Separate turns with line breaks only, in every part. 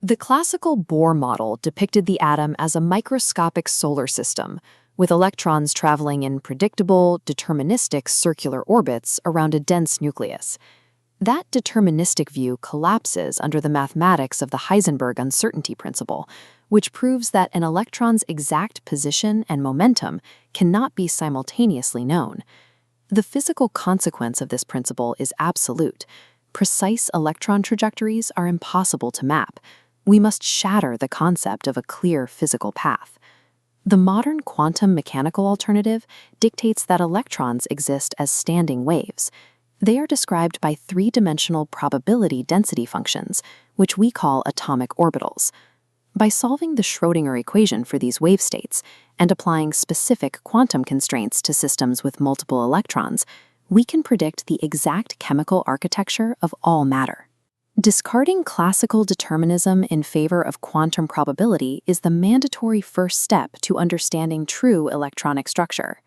The classical Bohr model depicted the atom as a microscopic solar system, with electrons traveling in predictable, deterministic circular orbits around a dense nucleus. That deterministic view collapses under the mathematics of the Heisenberg uncertainty principle, which proves that an electron's exact position and momentum cannot be simultaneously known. The physical consequence of this principle is absolute. Precise electron trajectories are impossible to map. We must shatter the concept of a clear physical path. The modern quantum mechanical alternative dictates that electrons exist as standing waves. They are described by three-dimensional probability density functions, which we call atomic orbitals. By solving the Schrödinger equation for these wave states and applying specific quantum constraints to systems with multiple electrons, we can predict the exact chemical architecture of all matter. Discarding classical determinism in favor of quantum probability is the mandatory first step to understanding true electronic structure.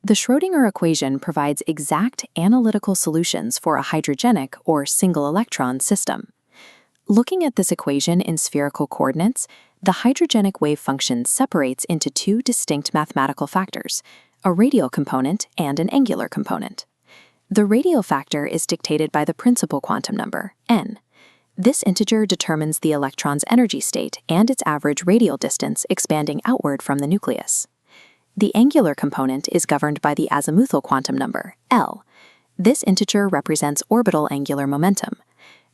The Schrödinger equation provides exact analytical solutions for a hydrogenic or single-electron system. Looking at this equation in spherical coordinates, the hydrogenic wave function separates into two distinct mathematical factors, a radial component and an angular component. The radial factor is dictated by the principal quantum number, n. This integer determines the electron's energy state and its average radial distance expanding outward from the nucleus. The angular component is governed by the azimuthal quantum number, L. This integer represents orbital angular momentum.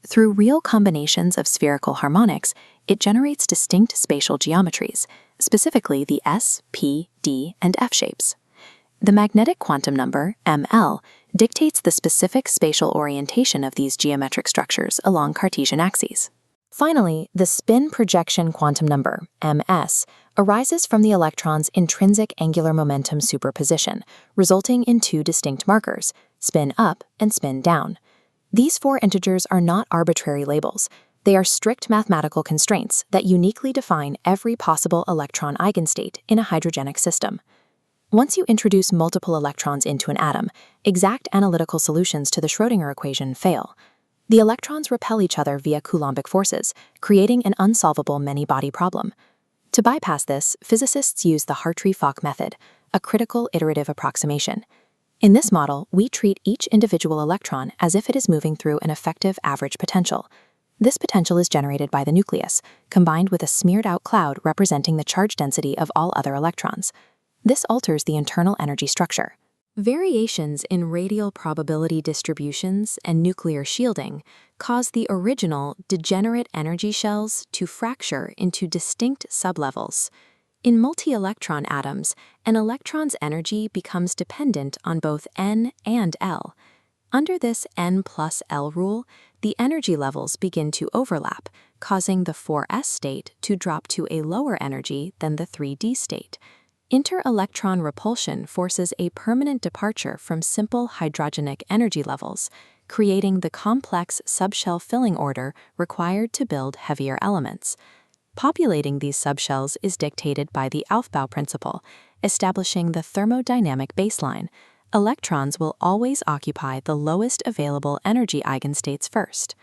Through real combinations of spherical harmonics, it generates distinct spatial geometries, specifically the S, P, D, and F shapes. The magnetic quantum number, ML, dictates the specific spatial orientation of these geometric structures along Cartesian axes. Finally, the spin projection quantum number, MS, arises from the electron's intrinsic angular momentum superposition, resulting in two distinct markers, spin up and spin down. These four integers are not arbitrary labels. They are strict mathematical constraints that uniquely define every possible electron eigenstate in a hydrogenic system. Once you introduce multiple electrons into an atom, exact analytical solutions to the Schrödinger equation fail. The electrons repel each other via Coulombic forces, creating an unsolvable many-body problem. To bypass this, physicists use the Hartree-Fock method, a critical iterative approximation. In this model, we treat each individual electron as if it is moving through an effective average potential. This potential is generated by the nucleus, combined with a smeared-out cloud representing the charge density of all other electrons. This alters the internal energy structure. Variations in radial probability distributions and nuclear shielding cause the original degenerate energy shells to fracture into distinct sublevels. In multi-electron atoms, an electron's energy becomes dependent on both N and L. Under this N plus L rule, the energy levels begin to overlap, causing the 4s state to drop to a lower energy than the 3d state. Inter-electron repulsion forces a permanent departure from simple hydrogenic energy levels, creating the complex subshell filling order required to build heavier elements. Populating these subshells is dictated by the Aufbau Principle, establishing the thermodynamic baseline. Electrons will always occupy the lowest available energy eigenstates first.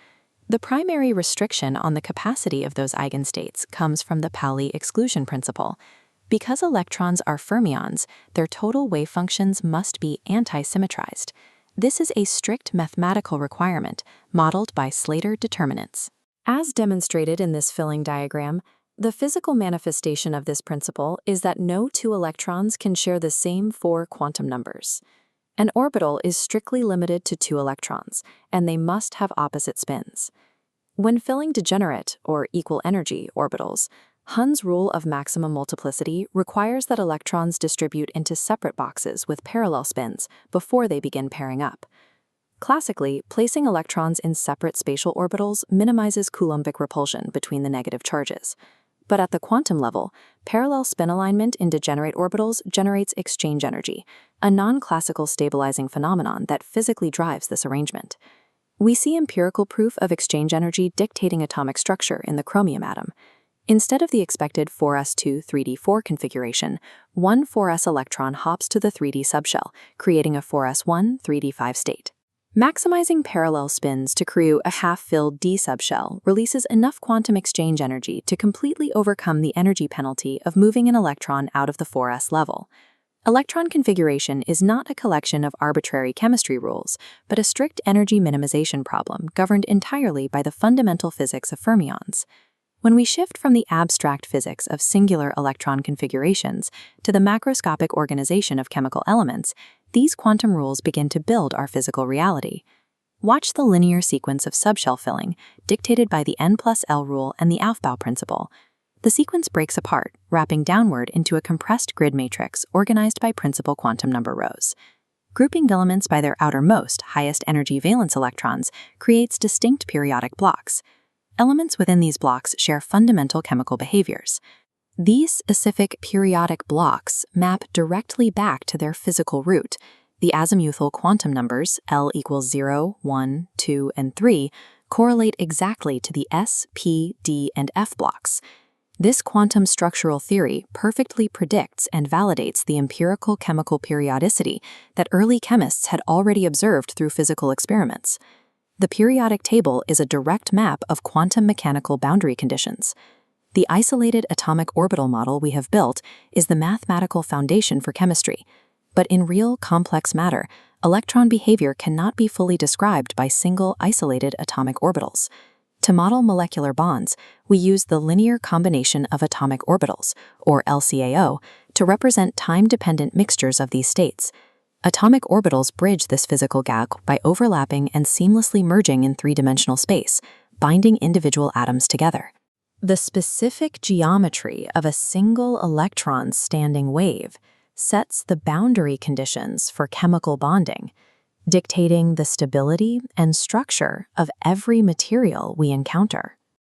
The primary restriction on the capacity of those eigenstates comes from the Pauli exclusion principle. Because electrons are fermions, their total wave functions must be anti-symmetrized. This is a strict mathematical requirement, modeled by Slater determinants. As demonstrated in this filling diagram, the physical manifestation of this principle is that no two electrons can share the same four quantum numbers. An orbital is strictly limited to two electrons, and they must have opposite spins. When filling degenerate, or equal energy, orbitals, Hund's rule of maximum multiplicity requires that electrons distribute into separate boxes with parallel spins before they begin pairing up. Classically, placing electrons in separate spatial orbitals minimizes Coulombic repulsion between the negative charges. But at the quantum level, parallel spin alignment in degenerate orbitals generates exchange energy, a non-classical stabilizing phenomenon that physically drives this arrangement. We see empirical proof of exchange energy dictating atomic structure in the chromium atom. Instead of the expected 4s2 3d4 configuration, one 4s electron hops to the 3d subshell, creating a 4s1 3d5 state. Maximizing parallel spins to create a half-filled d subshell releases enough quantum exchange energy to completely overcome the energy penalty of moving an electron out of the 4s level. Electron configuration is not a collection of arbitrary chemistry rules, but a strict energy minimization problem governed entirely by the fundamental physics of fermions. When we shift from the abstract physics of singular electron configurations to the macroscopic organization of chemical elements, these quantum rules begin to build our physical reality. Watch the linear sequence of subshell filling, dictated by the N+L rule and the Aufbau Principle. The sequence breaks apart, wrapping downward into a compressed grid matrix organized by principal quantum number rows. Grouping filaments by their outermost, highest energy valence electrons creates distinct periodic blocks. Elements within these blocks share fundamental chemical behaviors. These specific periodic blocks map directly back to their physical root. The azimuthal quantum numbers, L equals 0, 1, 2, and 3, correlate exactly to the S, P, D, and F blocks. This quantum structural theory perfectly predicts and validates the empirical chemical periodicity that early chemists had already observed through physical experiments. The periodic table is a direct map of quantum mechanical boundary conditions. The isolated atomic orbital model we have built is the mathematical foundation for chemistry. But in real complex matter, electron behavior cannot be fully described by single isolated atomic orbitals. To model molecular bonds, we use the linear combination of atomic orbitals, or LCAO, to represent time-dependent mixtures of these states. Atomic orbitals bridge this physical gap by overlapping and seamlessly merging in three-dimensional space, binding individual atoms together. The specific geometry of a single electron standing wave sets the boundary conditions for chemical bonding, dictating the stability and structure of every material we encounter.